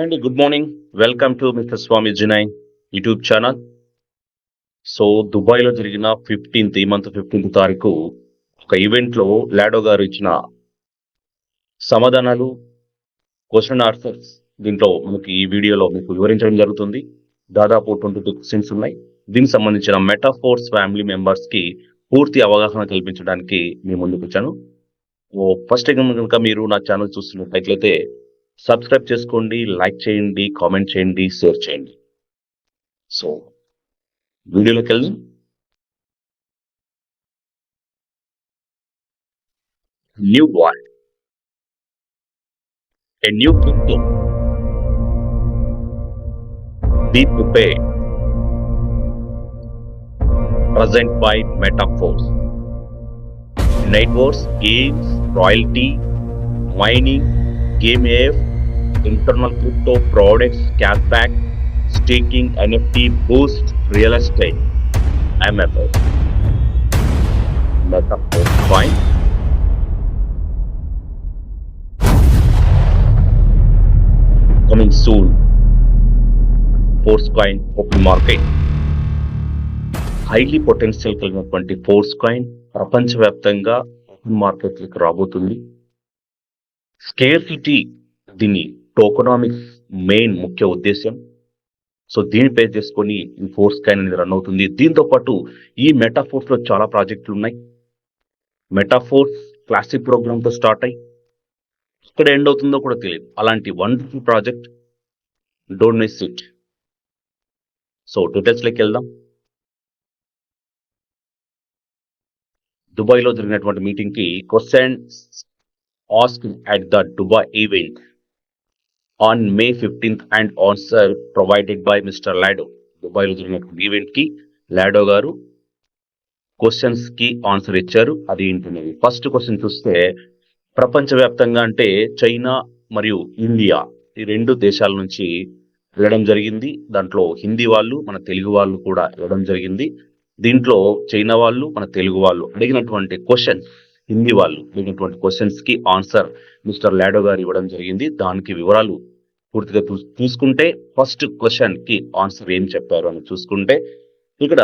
అండి good morning. Welcome to mister Swami జినై YouTube channel. So దుబాయ్లో జరిగిన ఈ మంత్ 15th తారీఖు ఒక ఈవెంట్లో లాడో గారు ఇచ్చిన సమాధానాలు, క్వశ్చన్ ఆన్సర్స్ దీంట్లో మనకి ఈ వీడియోలో మీకు వివరించడం జరుగుతుంది. దాదాపు 22 క్వశ్చన్స్ ఉన్నాయి. దీనికి సంబంధించిన మెటాఫోర్స్ ఫ్యామిలీ మెంబర్స్ కి పూర్తి అవగాహన కల్పించడానికి మీ ముందుకు వచ్చాను. ఫస్ట్ కనుక మీరు నా ఛానల్ చూస్తున్నట్లయితే సబ్స్క్రైబ్ చేసుకోండి, లైక్ చేయండి, కామెంట్ చేయండి, షేర్ చేయండి. సో వీడియోలోకి వెళ్దాం. New world, a new kingdom. Be prepared. Present by metaphors. Networks, games, royalty, mining, game AF, internal crypto products, cashback, staking, NFT, boost, real estate, MFS. Metaphor coin. Coming soon. Force coin open market. Highly potential కలిగినటువంటి force coin ప్రపంచవ్యాప్తంగా open మార్కెట్లకు రాబోతుంది. Scarcity దీని tokenomics main ముఖ్య ఉద్దేశం. So దీన్ని base చేసుకొని ఈ ఫోర్స్ కాయిన్ అనేది రన్ అవుతుంది. దీంతో పాటు ఈ మెటాఫోర్స్ లో చాలా ప్రాజెక్టులు ఉన్నాయి. మెటాఫోర్స్ క్లాసిక్ ప్రోగ్రామ్ తో స్టార్ట్ అయ్యి ఇక్కడ ఎండ్ అవుతుందో కూడా తెలియదు. అలాంటి wonderful project, don't miss it. So details లోకి వెళ్దాం. దుబాయ్లో జరిగినటువంటి మీటింగ్ కి questions ask at the Dubai event on May 15th and answer provided by mister Lado. దుబాయ్లో జరిగినటువంటి ఈవెంట్ కి లాడో గారు క్వశ్చన్స్ కి ఆన్సర్ ఇచ్చారు. అది ఏంటనేది ఫస్ట్ క్వశ్చన్ చూస్తే, ప్రపంచవ్యాప్తంగా అంటే చైనా మరియు ఇండియా ఈ రెండు దేశాల నుంచి వెళ్ళడం జరిగింది. దాంట్లో హిందీ వాళ్ళు, మన తెలుగు వాళ్ళు కూడా వెళ్ళడం జరిగింది. దీంట్లో చైనా వాళ్ళు, మన తెలుగు వాళ్ళు అడిగినటువంటి క్వశ్చన్స్, హిందీ వాళ్ళు అడిగినటువంటి క్వశ్చన్స్ కి ఆన్సర్ మిస్టర్ లాడో గారు ఇవ్వడం జరిగింది. దానికి వివరాలు పూర్తిగా చూసుకుంటే, ఫస్ట్ క్వశ్చన్ కి ఆన్సర్ ఏం చెప్పారు అని చూసుకుంటే, ఇక్కడ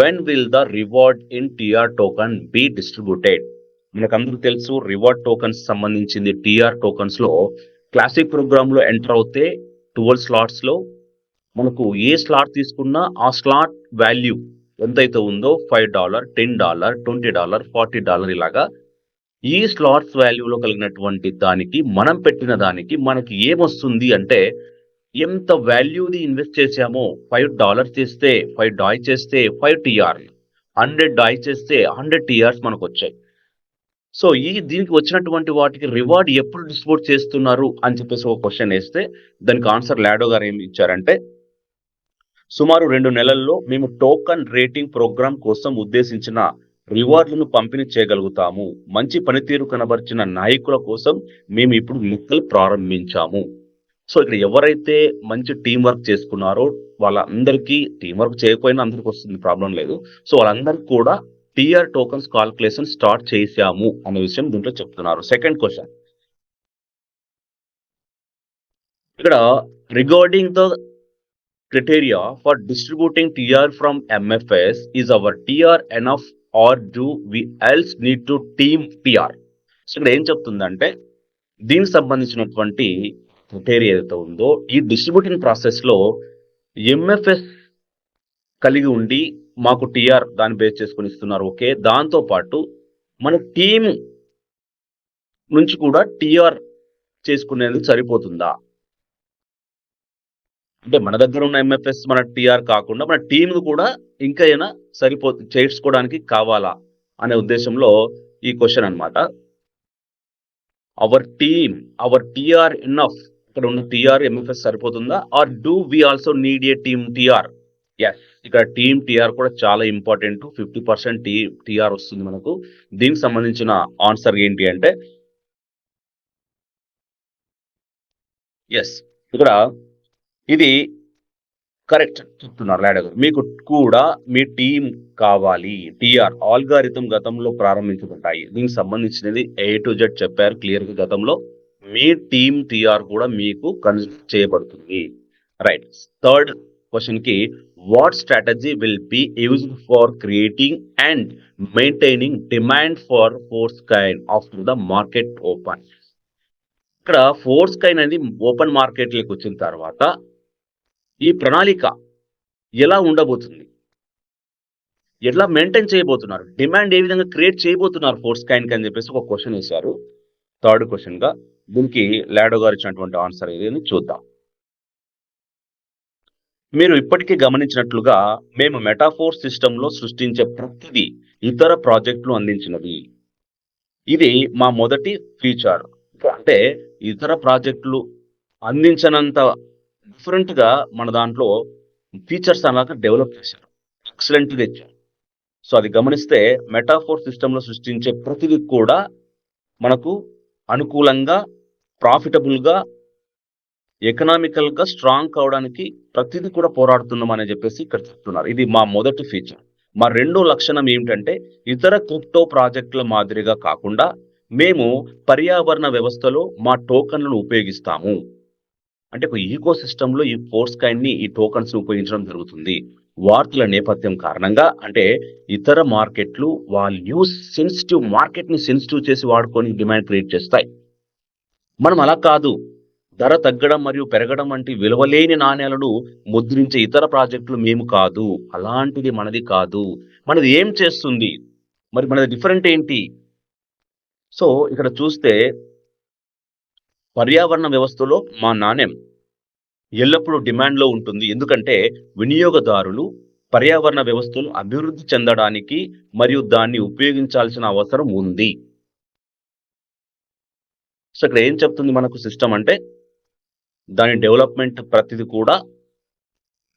when will the reward in TR token be distributed. మనకు అందరూ తెలుసు, రివార్డ్ టోకన్స్ సంబంధించింది టిఆర్ టోకన్స్ లో క్లాసిక్ ప్రోగ్రామ్ లో ఎంటర్ అవుతే 12 స్లాట్స్ లో మనకు ఏ స్లాట్ తీసుకున్నా ఆ స్లాట్ వాల్యూ ఎంతైతే ఉందో $5, $10, $20, $40 ఇలాగా ఈ స్లాట్స్ వాల్యూలో కలిగినటువంటి దానికి మనం పెట్టిన దానికి మనకి ఏమొస్తుంది అంటే, ఎంత వాల్యూది ఇన్వెస్ట్ చేసామో $5 చేస్తే 5 డాయ్ చేస్తే 5 టిఆర్, 100 డాయ్ చేస్తే 100 టిఆర్స్ మనకు వచ్చాయి. సో దీనికి వచ్చినటువంటి వాటికి రివార్డ్ ఎప్పుడు డిస్ట్రిబ్యూట్ చేస్తున్నారు అని చెప్పేసి ఒక క్వశ్చన్ వేస్తే, దానికి ఆన్సర్ లాడో గారు ఏమి ఇచ్చారంటే, సుమారు 2 నెలల్లో మేము టోకన్ రేటింగ్ ప్రోగ్రామ్ కోసం ఉద్దేశించిన రివార్డులను పంపిణీ చేయగలుగుతాము. మంచి పనితీరు కనబరిచిన నాయకుల కోసం మేము ఇప్పుడు లెక్కలు ప్రారంభించాము. సో ఇక్కడ ఎవరైతే మంచి టీం వర్క్ చేసుకున్నారో వాళ్ళందరికీ, టీం వర్క్ చేయకపోయినా అందరికి వస్తుంది, ప్రాబ్లం లేదు. సో వాళ్ళందరికీ కూడా టిఆర్ టోకన్స్ కాల్కులేషన్ స్టార్ట్ చేశాము అనే విషయం దీంట్లో చెప్తున్నారు. సెకండ్ క్వశ్చన్, ఇక్కడ regarding the criteria for distributing TR from MFS, is our TR enough or do we else need to team TR? So ఇక్కడ ఏం చెప్తుందంటే, దీనికి సంబంధించినటువంటి క్రైటీరియా ఏదైతే ఉందో ఈ డిస్ట్రిబ్యూటింగ్ ప్రాసెస్ లో ఎంఎఫ్ఎస్ కలిగి ఉండి మాకు టిఆర్ దాన్ని బేస్ చేసుకుని ఇస్తున్నారు. ఓకే, దాంతో పాటు మన టీం నుంచి కూడా టిఆర్ చేసుకునేందుకు సరిపోతుందా? అంటే మన దగ్గర ఉన్న ఎంఎఫ్ఎస్ మన టిఆర్ కాకుండా మన టీం కూడా ఇంకా అయినా చేసుకోవడానికి కావాలా అనే ఉద్దేశంలో ఈ క్వశ్చన్ అన్నమాట. అవర్ టిఆర్ ఇనఫ్, ఇక్కడ ఉన్న టిఆర్ ఎంఎఫ్ఎస్ సరిపోతుందా? Or do we also need a team TR? Yes, ఇక్కడ టీమ్ టిఆర్ కూడా చాలా ఇంపార్టెంట్. 50% టిఆర్ వస్తుంది మనకు. దీనికి సంబంధించిన ఆన్సర్ ఏంటి అంటే, ఎస్, ఇక్కడ ఇది కరెక్ట్ చెప్తున్నారు లాడో గారు. మీకు కూడా మీ టీం కావాలి. టిఆర్ ఆల్గారిథం గతంలో ప్రారంభించబడ్డాయి. దీనికి సంబంధించినది A to Z చెప్పారు క్లియర్ గా గతంలో మీ టీమ్ టీఆర్ కూడా మీకు కన్సిడర్ చేయబడుతుంది. రైట్. థర్డ్ క్వశ్చన్ కి what strategy will be used for creating and maintaining demand for Force Coin after the market open. ఇక్కడ ఫోర్స్ కైన్ అనేది ఓపెన్ మార్కెట్లోకి వచ్చిన తర్వాత ఈ ప్రణాళిక ఎలా ఉండబోతుంది, ఎట్లా మెయింటైన్ చేయబోతున్నారు, డిమాండ్ ఏ విధంగా క్రియేట్ చేయబోతున్నారు ఫోర్స్ కైన్ కి అని చెప్పేసి ఒక క్వశ్చన్ వేశారు. థర్డ్ క్వశ్చన్ గా దీనికి లాడో గారు ఇచ్చినటువంటి ఆన్సర్ ఏది చూద్దాం. మీరు ఇప్పటికీ గమనించినట్లుగా మేము మెటాఫోర్ సిస్టంలో సృష్టించే ప్రతిదీ ఇతర ప్రాజెక్టులు అందించినది. ఇది మా మొదటి ఫీచర్. అంటే ఇతర ప్రాజెక్టులు అందించినంత డిఫరెంట్ గా మన దాంట్లో ఫీచర్స్ అలాగా డెవలప్ చేశారు, ఎక్సలెంట్ గా ఇచ్చారు. సో అది గమనిస్తే మెటాఫోర్ సిస్టంలో సృష్టించే ప్రతిదీ కూడా మనకు అనుకూలంగా, ప్రాఫిటబుల్ గా, ఎకనామికల్ గా స్ట్రాంగ్ కావడానికి ప్రతిదీ కూడా పోరాడుతున్నాం అని చెప్పేసి ఇక్కడ చెప్తున్నారు. ఇది మా మొదటి ఫీచర్. మా రెండో లక్షణం ఏమిటంటే ఇతర క్రిప్టో ప్రాజెక్టుల మాదిరిగా కాకుండా మేము పర్యావరణ వ్యవస్థలో మా టోకన్లను ఉపయోగిస్తాము. అంటే ఒక ఈకో సిస్టంలో ఈ ఫోర్స్ కైన్ ని, ఈ టోకన్స్ ఉపయోగించడం జరుగుతుంది. వార్తల నేపథ్యం కారణంగా అంటే ఇతర మార్కెట్లు వాళ్ళు సెన్సిటివ్ మార్కెట్ ని సెన్సిటివ్ చేసి వాడుకొని డిమాండ్ క్రియేట్ చేస్తాయి. మనం అలా కాదు. ధర తగ్గడం మరియు పెరగడం వంటి విలువలేని నాణ్యాలను ముద్రించే ఇతర ప్రాజెక్టులు మేము కాదు. అలాంటిది మనది కాదు. మనది ఏం చేస్తుంది, మరి మనది డిఫరెంట్ ఏంటి? సో ఇక్కడ చూస్తే పర్యావరణ వ్యవస్థలో మా నాణ్యం ఎల్లప్పుడూ డిమాండ్ లో ఉంటుంది. ఎందుకంటే వినియోగదారులు పర్యావరణ వ్యవస్థలు అభివృద్ధి చెందడానికి మరియు దాన్ని ఉపయోగించాల్సిన అవసరం ఉంది. సో ఇక్కడ ఏం చెప్తుంది మనకు సిస్టమ్ అంటే దాని డెవలప్మెంట్ ప్రతిదీ కూడా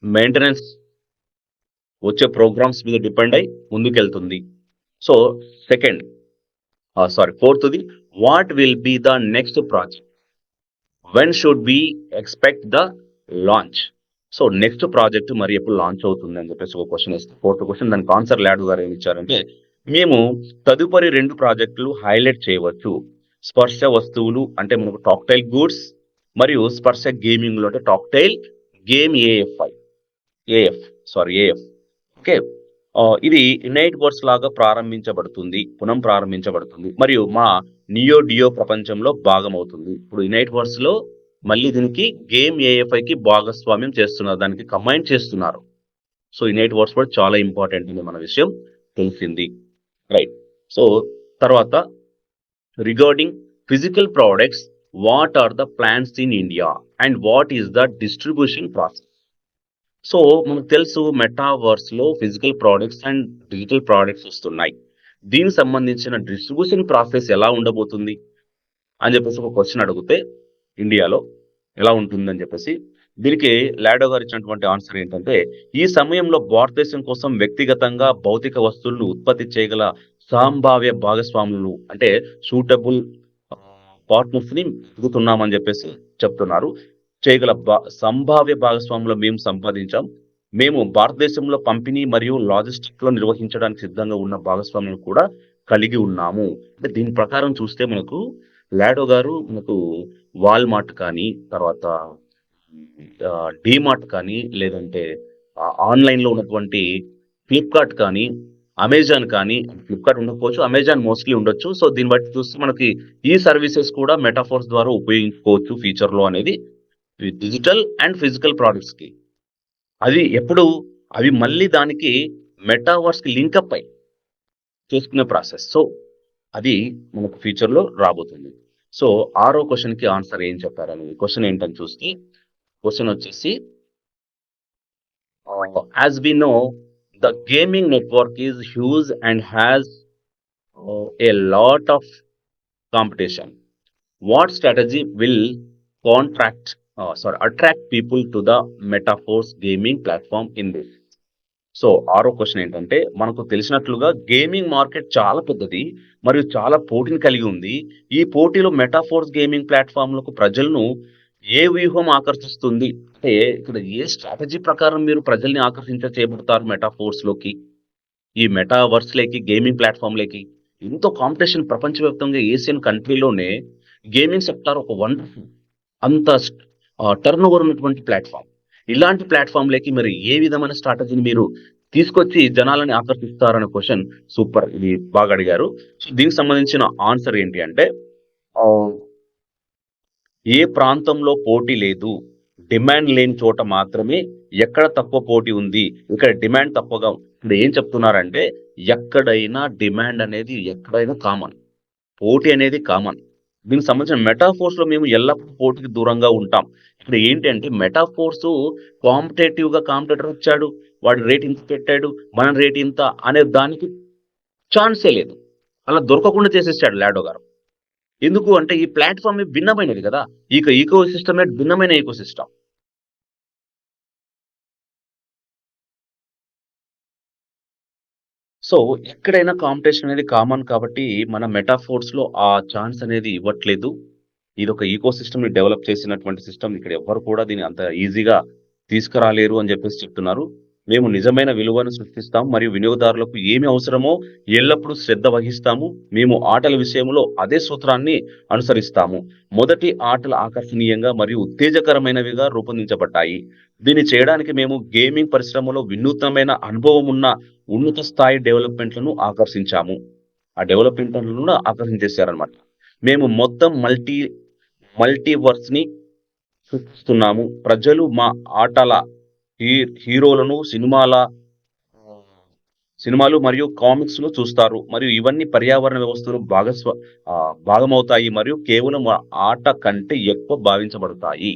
మెయింటెనెన్స్ వచ్చే ప్రోగ్రామ్స్ మీద డిపెండ్ అయి ముందుకెళ్తుంది. సో ఫోర్త్ది what will be the next project, when should be expect the launch. So next project మరి ఎప్పుడు లాంచ్ అవుతుంది అని చెప్పేసి ఒక క్వశ్చన్ ఇస్తే, ఫోర్త్ క్వశ్చన్ దానికి ఆన్సర్ లాడ్ గారు ఏమి ఇచ్చారంటే మేము తదుపరి 2 ప్రాజెక్టులు హైలైట్ చేయవచ్చు. స్పర్శ వస్తువులు అంటే మనకు టాక్టైల్ గూడ్స్ మరియు స్పర్శ గేమింగ్ లో అంటే టాక్టైల్ గేమ్ ఏఎఫ్. ఓకే. ఇది ఇనైట్ వర్స్ లాగా పునః ప్రారంభించబడుతుంది మరియు మా డియో ప్రపంచంలో భాగం అవుతుంది. ఇప్పుడు ఇనైట్ వర్స్ లో మళ్ళీ దీనికి గేమ్ ఏఎఫ్ఐ కి భాగస్వామ్యం చేస్తున్నారు, దానికి కంబైన్ చేస్తున్నారు. సో ఇనైట్ వర్స్ కూడా చాలా ఇంపార్టెంట్ అని మన విషయం తెలిసింది. రైట్. సో తర్వాత regarding physical products, what are the plans in India and what is the distribution process. So మనకు తెలుసు మెటావర్స్ లో physical products and digital products వస్తున్నాయి. దీనికి సంబంధించిన డిస్ట్రిబ్యూషన్ ప్రాసెస్ ఎలా ఉండబోతుంది అని చెప్పేసి ఒక క్వశ్చన్ అడిగితే ఇండియాలో ఎలా ఉంటుందని చెప్పేసి దీనికి లాడో గారు ఇచ్చినటువంటి ఆన్సర్ ఏంటంటే ఈ సమయంలో భారతదేశం కోసం వ్యక్తిగతంగా భౌతిక వస్తువులను ఉత్పత్తి చేయగల సంభావ్య భాగస్వాములు అంటే సూటబుల్ పార్ట్నర్స్ ని ఎదుగుతున్నామని చెప్పేసి చెప్తున్నారు. చేయగల సంభావ్య భాగస్వాములు మేము సంపాదించాం. మేము భారతదేశంలో పంపిణీ మరియు లాజిస్టిక్ లో నిర్వహించడానికి సిద్ధంగా ఉన్న భాగస్వాములను కూడా కలిగి ఉన్నాము. అంటే దీని ప్రకారం చూస్తే మనకు లాడో గారు మనకు వాల్మార్ట్ కానీ, తర్వాత డిమార్ట్ కానీ, లేదంటే ఆన్లైన్ లో ఉన్నటువంటి ఫ్లిప్కార్ట్ కానీ, అమెజాన్ కానీ, ఫ్లిప్కార్ట్ ఉండకపోవచ్చు, అమెజాన్ మోస్ట్లీ ఉండొచ్చు. సో దీన్ని బట్టి చూస్తే మనకి ఈ సర్వీసెస్ కూడా మెటాఫోర్స్ ద్వారా ఉపయోగించుకోవచ్చు ఫ్యూచర్ లో అనేది డిజిటల్ అండ్ ఫిజికల్ ప్రోడక్ట్స్ కి. అది ఎప్పుడు అవి మళ్ళీ దానికి మెటావర్స్ కి లింకప్ అయి చేసుకునే ప్రాసెస్. సో అది మనకు ఫ్యూచర్ లో రాబోతుంది. సో 6వ క్వశ్చన్ కి ఆన్సర్ ఏం చెప్పారని క్వశ్చన్ ఏంటని చూస్తే క్వశ్చన్ వచ్చేసి as we know the gaming network is huge and has a lot of competition. What strategy will attract people to the Metaforce gaming platform in this. So 6వ question ఏంటంటే మనకు తెలిసినట్లుగా gaming market చాలా పెద్దది మరియు చాలా పోటీని కలిగి ఉంది. ఈ పోటీలో మెటాఫోర్స్ గేమింగ్ ప్లాట్ఫామ్లకు ప్రజలను ఏ వ్యూహం ఆకర్షిస్తుంది అంటే ఇక్కడ ఏ స్ట్రాటజీ ప్రకారం మీరు ప్రజల్ని చేయబడతారు మెటాఫోర్స్ లోకి, ఈ మెటావర్స్ లేకి, గేమింగ్ ప్లాట్ఫామ్ లేకి. ఎంతో కాంపిటీషన్ ప్రపంచవ్యాప్తంగా ఏషియన్ కంట్రీలోనే గేమింగ్ సెక్టార్ ఒక వండర్ఫుల్ అంత టర్న్ ఓవర్ ఉన్నటువంటి ప్లాట్ఫామ్. ఇలాంటి ప్లాట్ఫామ్‌లోకి మరి ఏ విధమైన స్ట్రాటజీని మీరు తీసుకొచ్చి జనాలని ఆకర్షిస్తారనే క్వెషన్ సూపర్. ఇది బాగా అడిగారు. సో, దీనికి సంబంధించిన ఆన్సర్ ఏంటి అంటే ఆహ్, ఏ ప్రాంతంలో పోటీ లేదు, డిమాండ్ లేని చోట మాత్రమే ఎక్కడ తక్కువ పోటీ ఉంది. ఇక్కడ డిమాండ్ తక్కువగా ఇప్పుడు ఏం చెప్తున్నారంటే ఎక్కడైనా డిమాండ్ అనేది ఎక్కడైనా కామన్. పోటీ అనేది కామన్. దీనికి సంబంధించిన మెటాఫోర్స్‌లో మేము ఎల్లప్పుడూ పోటీకి దూరంగా ఉంటాం. ఇక్కడ ఏంటి అంటే మెటాఫోర్సు కాంపిటీటర్ వచ్చాడు. వాడి రేట్ ఇంత పెట్టాడు. మన రేట్ ఇంత అనే దానికి ఛాన్సే లేదు. అలా దొరకకుండా చేసేసాడు లాడో గారు. ఎందుకు అంటే ఈ ప్లాట్‌ఫార్మ్ భిన్నమైనది కదా! ఈకో సిస్టమే భిన్నమైన ఈకో సిస్టమ్. సో, ఎక్కడైనా కాంపిటీషన్ అనేది కామన్ కాబట్టి మన మెటాఫోర్స్‌లో ఆ ఛాన్స్ అనేది ఇవ్వట్లేదు. ఇదొక ఈకో సిస్టమ్‌ని డెవలప్ చేసినటువంటి సిస్టమ్. ఇక్కడ ఎవ్వరు కూడా దీన్ని అంత ఈజీగా తీసుకురాలేరు అని చెప్పేసి చెప్తున్నారు. మేము నిజమైన విలువను సృష్టిస్తాం మరియు వినియోగదారులకు ఏమి అవసరమో ఎల్లప్పుడూ శ్రద్ధ వహిస్తాము. మేము ఆటల విషయంలో అదే సూత్రాన్ని అనుసరిస్తాము. మొదటి ఆటలు ఆకర్షణీయంగా మరియు ఉత్తేజకరమైనవిగా రూపొందించబడ్డాయి. దీన్ని చేయడానికి మేము గేమింగ్ పరిశ్రమలో వినూత్నమైన అనుభవం ఉన్న ఉన్నత స్థాయి డెవలప్‌మెంట్‌లను ఆకర్షించాము. ఆ డెవలప్‌మెంట్‌లను కూడా ఆకర్షించేసారన్నమాట. మేము మొత్తం మల్టీవర్స్‌ని సృష్టిస్తున్నాము. ప్రజలు మా ఆటల హీ హీరోలను సినిమాలు మరియు కామిక్స్‌ను చూస్తారు. మరియు ఇవన్నీ పర్యావరణ వ్యవస్థలో భాగమవుతాయి మరియు కేవలం ఆట కంటే ఎక్కువ భావించబడతాయి.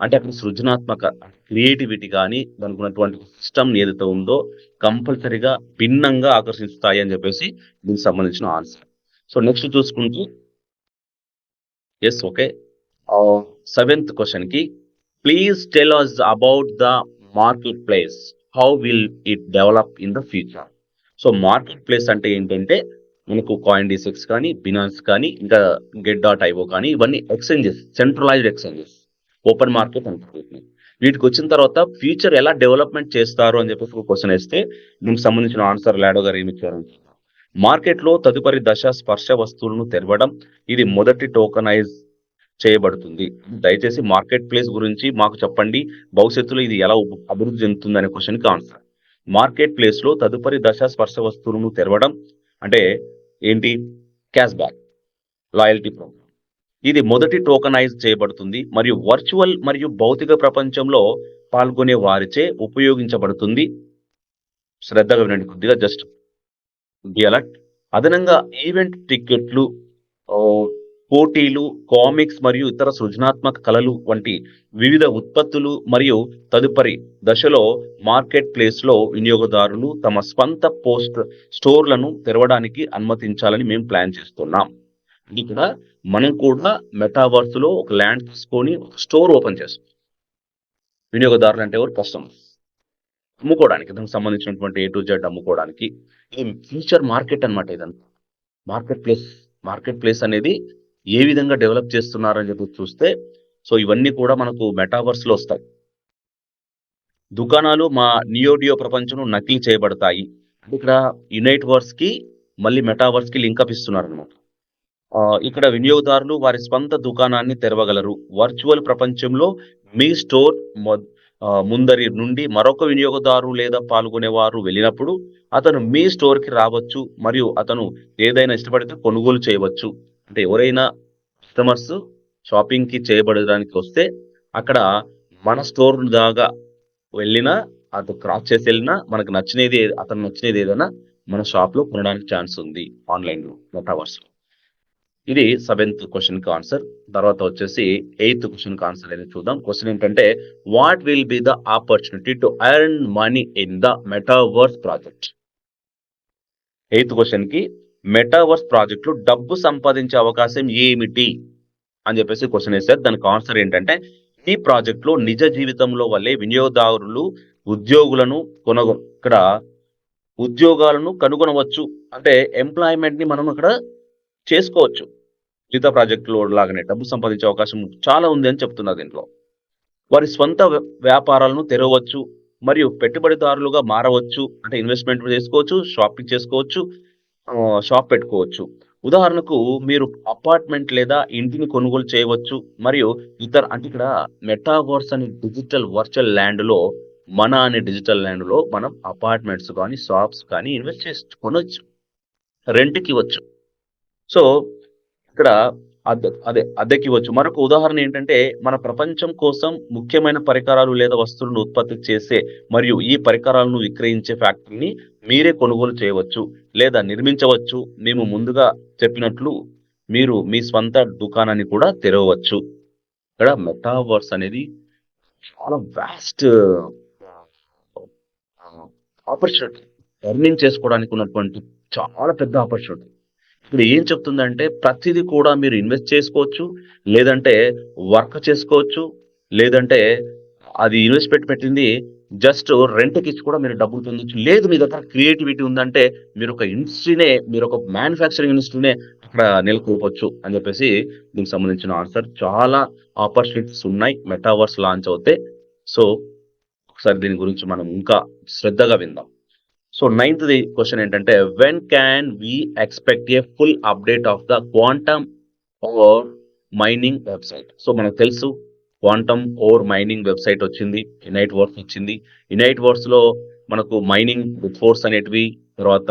అంటే అక్కడ సృజనాత్మక క్రియేటివిటీ గాని, దానికున్నటువంటి సిస్టమ్ ఏదైతే ఉందో కంపల్సరీగా భిన్నంగా ఆకర్షిస్తాయి అని చెప్పేసి దీనికి సంబంధించిన ఆన్సర్. సో, నెక్స్ట్ చూసుకుంటే యెస్. ఓకే. సెవెంత్ క్వెషన్‌కి please tell us about the market place. How will it develop in the future? So, market place అంటే ఏంటంటే మనకు కాయిన్ డీసెక్స్ కానీ, బినాన్స్ కానీ, ఇంకా గెట్.ఐఓ కానీ ఇవన్నీ exchanges, centralised exchanges. Open market అంటారు వీటిని. వీటికొచ్చిన తర్వాత ఫ్యూచర్ ఎలా డెవలప్‌మెంట్ చేస్తారు అని చెప్పేసి ఒక క్వెషన్ ఏస్తే దీనికి సంబంధించిన ఆన్సర్ లాడో గారు ఏమిచ్చారంటే మార్కెట్‌లో తదుపరి దశ స్పర్శ వస్తువులను తెరవడం. ఇది మొదటి టోకెనైజ్ చేయబడుతుంది. దయచేసి మార్కెట్ ప్లేస్ గురించి మాకు చెప్పండి. భవిష్యత్తులో ఇది ఎలా అభివృద్ధి చెందుతుందనే క్వెషన్‌కి ఆన్సర్. మార్కెట్ ప్లేస్‌లో తదుపరి దశ స్పర్శ వస్తువులను తెరవడం అంటే ఏంటి? Cash back, loyalty programme. ఇది మొదటి టోకెనైజ్ చేయబడుతుంది మరియు వర్చువల్ మరియు భౌతిక ప్రపంచంలో పాల్గొనే వారిచే ఉపయోగించబడుతుంది. శ్రద్ధగా వినండి కొద్దిగా జస్ట్ బి అలర్ట్. అదనంగా ఈవెంట్ టికెట్లు, ఆహ్, పోటీలు, కామిక్స్ మరియు ఇతర సృజనాత్మక కళలు వంటి వివిధ ఉత్పత్తులు మరియు తదుపరి దశలో మార్కెట్ ప్లేస్‌లో వినియోగదారులు తమ స్వంత స్టోర్‌లను తెరవడానికి అనుమతించాలని మేము ప్లాన్ చేస్తున్నాం. ఇక్కడ మనం కూడా మెటావర్స్‌లో ఒక ల్యాండ్ తీసుకొని ఒక స్టోర్ ఓపెన్ చేస్తాం. వినియోగదారులు అంటే ఎవరు? కస్టమర్స్. అమ్ముకోవడానికి దానికి సంబంధించినటువంటి ఏ టు జెడ్ అమ్ముకోవడానికి. ఇది ఫ్యూచర్ మార్కెట్ అన్నమాట ఇదంతా. Market place. మార్కెట్ ప్లేస్ అనేది ఏ విధంగా డెవలప్ చేస్తున్నారని చెప్పి చూస్తే సో, ఇవన్నీ కూడా మనకు మెటావర్స్‌లో వస్తాయి. దుకాణాలు మా నియోడియో ప్రపంచంలో నకిలీ చేయబడతాయి. అంటే ఇక్కడ యునైట్ వర్స్‌కి మళ్ళీ మెటావర్స్‌కి లింకప్ ఇస్తున్నారన్నమాట. ఇక్కడ వినియోగదారులు వారి స్వంత దుకాణాన్ని తెరవగలరు. వర్చువల్ ప్రపంచంలో మీ స్టోర్ ముందరి నుండి మరొక వినియోగదారు లేదా పాల్గొనేవారు వెళ్ళినప్పుడు అతను మీ స్టోర్‌కి రావచ్చు మరియు అతను ఏదైనా ఇష్టపడితే కొనుగోలు చేయవచ్చు. అంటే ఎవరైనా కస్టమర్స్ షాపింగ్‌కి చేయబడడానికి వస్తే అక్కడ మన స్టోర్ దాకా వెళ్ళినా, అటు క్రాస్ చేసి వెళ్ళినా అతనికి నచ్చినది ఏదైనా మన షాప్‌లో కొనడానికి ఛాన్స్ ఉంది ఆన్‌లైన్‌లో మెటావర్స్‌లో. ఇది సెవెంత్ క్వెషన్‌కి ఆన్సర్. తర్వాత వచ్చేసి ఎయిత్ క్వెషన్‌కి ఆన్సర్ అనేది చూద్దాం. క్వెషన్ ఏంటంటే what will be the opportunity to earn money in the metaverse project? Eighth క్వెషన్‌కి మెటావర్స్ ప్రాజెక్ట్‌లో డబ్బు సంపాదించే అవకాశం ఏమిటి? అని చెప్పేసి క్వెషన్ ఏసారు. దానికి ఆన్సర్ ఏంటంటే ఈ ప్రాజెక్ట్‌లో నిజ జీవితంలో వలె వినియోగదారులు ఉద్యోగులను ఇక్కడ ఉద్యోగాలను కనుగొనవచ్చు. అంటే ఎంప్లాయ్‌మెంట్‌ని మనం అక్కడ చేసుకోవచ్చు. మిగతా ప్రాజెక్ట్‌లో లాగానే డబ్బు సంపాదించే అవకాశం చాలా ఉంది అని చెప్తున్నారు దీంట్లో. వారి స్వంత వ్యాపారాలను తెరవవచ్చు మరియు పెట్టుబడిదారులుగా మారవచ్చు. అంటే ఇన్వెస్ట్‌మెంట్ చేసుకోవచ్చు, షాపింగ్ చేసుకోవచ్చు, షాప్ పెట్టుకోవచ్చు. ఉదాహరణకు మీరు అపార్ట్మెంట్ లేదా ఇంటిని కొనుగోలు చేయవచ్చు మరియు ఇతర అంటే ఇక్కడ మెటావర్స్ అనే డిజిటల్ వర్చువల్ ల్యాండ్‌లో అనే డిజిటల్ ల్యాండ్‌లో మనం అపార్ట్మెంట్స్ కానీ, షాప్స్ కానీ ఇన్వెస్ట్ చేసి కొనొచ్చు. రెంట్‌కివ్వచ్చు. సో, ఇక్కడ అద్దెకివ్వచ్చు. మరొక ఉదాహరణ ఏంటంటే, మన ప్రపంచం కోసం ముఖ్యమైన పరికరాలు లేదా వస్తువులను ఉత్పత్తి చేసే మరియు ఈ పరికరాలను విక్రయించే ఫ్యాక్టరీని మీరే కొనుగోలు చేయవచ్చు లేదా నిర్మించవచ్చు. మేము ముందుగా చెప్పినట్లు మీరు మీ స్వంత దుకాణాన్ని కూడా తెరవవచ్చు. ఇక్కడ మెటావర్స్ అనేది చాలా వాస్ట్ ఆపర్చునిటీ. ఎర్నింగ్ చేసుకోవడానికి ఉన్నటువంటి చాలా పెద్ద ఆపర్చునిటీ. ఇప్పుడు ఏం చెప్తుందంటే ప్రతిది కూడా మీరు ఇన్వెస్ట్ చేసుకోవచ్చు. లేదంటే వర్క్ చేసుకోవచ్చు. లేదంటే అది ఇన్వెస్ట్‌మెంట్ పెట్టింది జస్ట్ రెంట్‌కిచ్చి కూడా మీరు డబ్బులు పొందొచ్చు. లేదు మీ దగ్గర క్రియేటివిటీ ఉందంటే మీరొక మ్యానుఫ్యాక్చరింగ్ ఇండస్ట్రీనే అక్కడ నెలకొల్పొచ్చు అని చెప్పేసి దీనికి సంబంధించిన ఆన్సర్. చాలా ఆపర్చునిటీస్ ఉన్నాయి. మెటావర్స్ లాంచ్ అవుతే. సో, ఒకసారి దీని గురించి మనం ఇంకా శ్రద్ధగా విందాం. సో నైన్త్‌ది క్వెషన్ ఏంటంటే when can we expect a full update of the quantum or mining website? So మనకు తెలుసు క్వాంటమ్ ఓర్ మైనింగ్ వెబ్‌సైట్ వచ్చింది. ఇనైట్ వర్క్స్ వచ్చింది. ఇనైట్ వర్క్స్‌లో మనకు మైనింగ్ బిట్ ఫోర్స్ అనేటివి, తర్వాత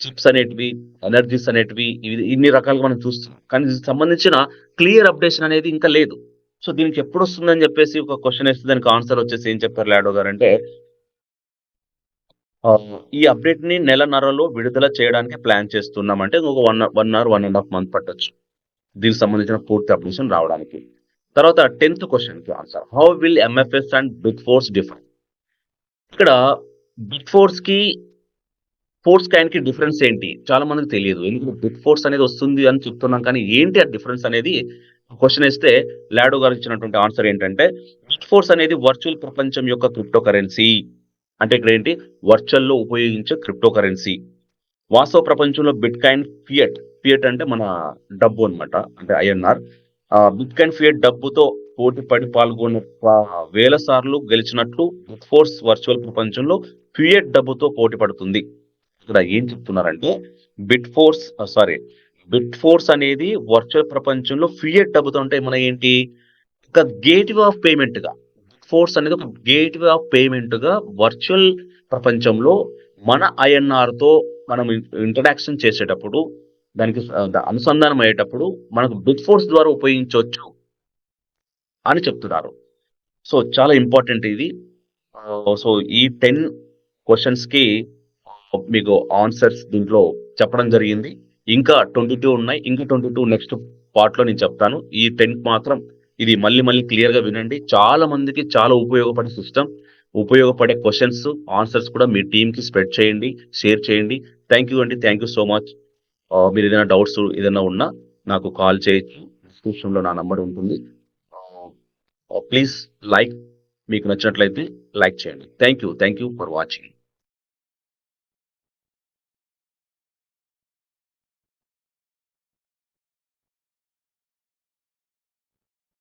చిప్స్ అనేటివి, ఎనర్జీస్ అనేటివి ఇన్ని రకాలుగా మనం చూస్తున్నాం. కానీ దీనికి సంబంధించిన క్లియర్ అప్డేషన్ అనేది ఇంకా లేదు. సో దీనికి ఎప్పుడొస్తుందని చెప్పేసి ఒక క్వెషన్ ఏస్తే దానికి ఆన్సర్ వచ్చేసి ఏం చెప్పారు లాడో గారంటే ఈ అప్‌డేట్‌ని నెలన్నరలో విడుదల చేయడానికి ప్లాన్ చేస్తున్నాం. అంటే ఇంకొక 1 ఆర్ 1 ½ మంత్ పట్టొచ్చు. దీనికి సంబంధించిన పూర్తి అప్డేషన్ రావడానికి. తర్వాత 10థ్ క్వెషన్‌కి answer. How will MFS and big force differ? ఇక్కడ బిగ్ ఫోర్స్‌కి, ఫోర్స్ కాయిన్‌కి డిఫరెన్స్ ఏంటి? చాలా మందికి తెలియదు. ఎందుకంటే బిగ్ ఫోర్స్ అనేది వస్తుంది అని చెప్తున్నాం కానీ ఏంటి ఆ డిఫరెన్స్ అనేది క్వెషన్ ఏస్తే లాడో గారు ఇచ్చినటువంటి ఆన్సర్ ఏంటంటే బిగ్ ఫోర్స్ అనేది వర్చువల్ ప్రపంచం యొక్క క్రిప్టో కరెన్సీ. అంటే ఇక్కడేంటి వర్చువల్‌లో ఉపయోగించే క్రిప్టో కరెన్సీ. వాస్తవ ప్రపంచంలో బిట్‌కాయిన్ ఫియట్ అంటే మన డబ్బు అన్నమాట. అంటే ఐఎన్ఆర్. బిట్‌కాయిన్ ఫియట్ డబ్బుతో పోటీ పడి పాల్గొన్న వేల సార్లు గెలిచినట్లు బిగ్ ఫోర్స్ వర్చువల్ ప్రపంచంలో ఫియట్ డబ్బుతో పోటీ పడుతుంది. ఇక్కడ ఏం చెప్తున్నారంటే bit force sorry bit force అనేది వర్చువల్ ప్రపంచంలో ఫియట్ డబ్బుతో అంటే మన ఏంటి ఒక గేట్‌వే ఆఫ్ పేమెంట్‌గా ఫోర్స్ అనేది ఒక గేట్‌వే ఆఫ్ పేమెంట్‌గా వర్చువల్ ప్రపంచంలో మన ఐఎన్ఆర్‌తో మనం ఇంటరాక్షన్ చేసేటప్పుడు దానికి అనుసంధానం అయ్యేటప్పుడు మనకు బిగ్ ఫోర్స్ ద్వారా ఉపయోగించొచ్చు అని చెప్తున్నారు. సో, చాలా ఇంపార్టెంట్ ఇది. సో, ఈ 10 క్వెషన్స్‌కి మీకు ఆన్సర్స్ దీంట్లో చెప్పడం జరిగింది. ఇంకా 22 ఉన్నాయి. ఇంకా 22 నెక్స్ట్ పార్ట్‌లో నేను చెప్తాను. ఈ 10 మాత్రం ఇది మళ్ళీ మళ్ళీ క్లియర్‌గా వినండి. చాలా మందికి చాలా ఉపయోగపడే సిస్టమ్. ఉపయోగపడే క్వెషన్స్, ఆన్సర్స్ కూడా మీ టీమ్‌కి స్ప్రెడ్ చేయండి. షేర్ చేయండి. థాంక్ యూ అండి. Thank you so much. మీరేదైనా డౌట్స్ ఏదైనా ఉన్నా నాకు కాల్ చేయొచ్చు. డిస్క్రిప్షన్‌లో నా నంబర్ ఉంటుంది. ప్లీజ్ లైక్ మీకు నచ్చినట్లయితే లైక్ చేయండి. Thank you for watching.